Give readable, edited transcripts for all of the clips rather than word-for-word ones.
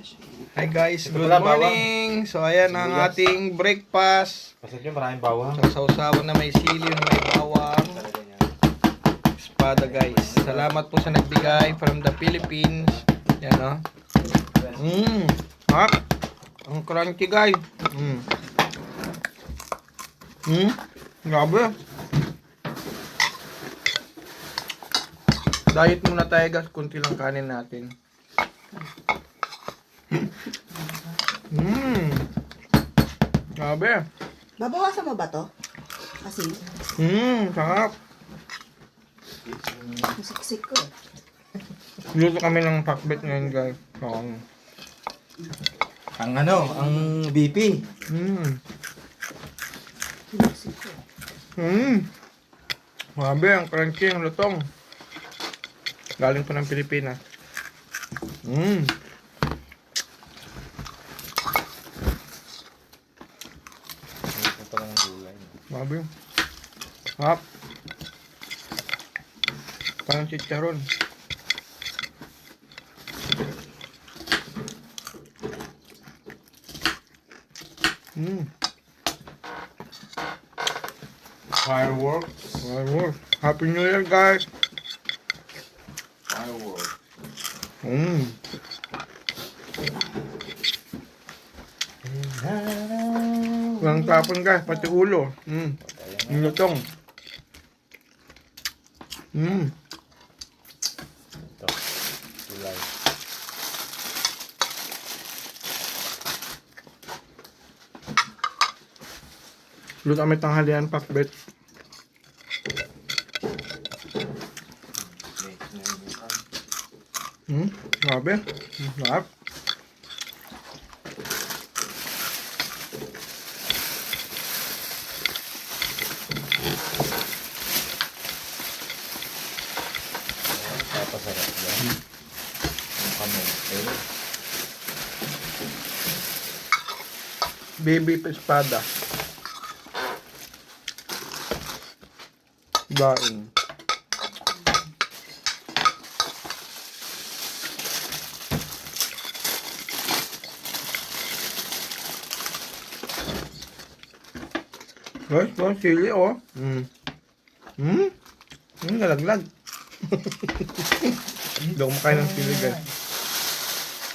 Hi guys, Ito good pala, morning. So ayan ang Sibuyas. ating breakfast. Kasi nyo maraming bawang. So sausawan na may sili, may bawang. Espada guys. Salamat po sa nagbigay from the Philippines. Yan o. Ha? Ang crunchy guys. Grabe. Diet muna tayo guys, kunti lang kanin natin. Grabe. Babawasan mo ba to? Kasi, Sarap. musiksik ko. Luto kami ng pakbet ngayon guys. So, Ang BP. Musiksik ko. Grabe, ang crunchy, ang lutong. Galing po ng Pilipinas. Ito pa lang gulay. Grabe. Sarap. Parang chicharon. Fireworks. Fireworks. Happy New Year guys. Fireworks. Walang tapon guys, pati ulo. Ang lutong. Ito. Gulay. Luto kami tanghalian pakbet. Grabe. Sarap. Papasarap yan. Ang kamay. Baby espada. Daing. Guys, guys, sili oh. Nalaglag. Hindi ako makain ng sili guys.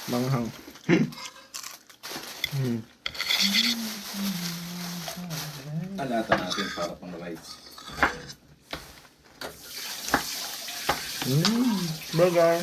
Manghang. Alata natin para pang rice. Burger.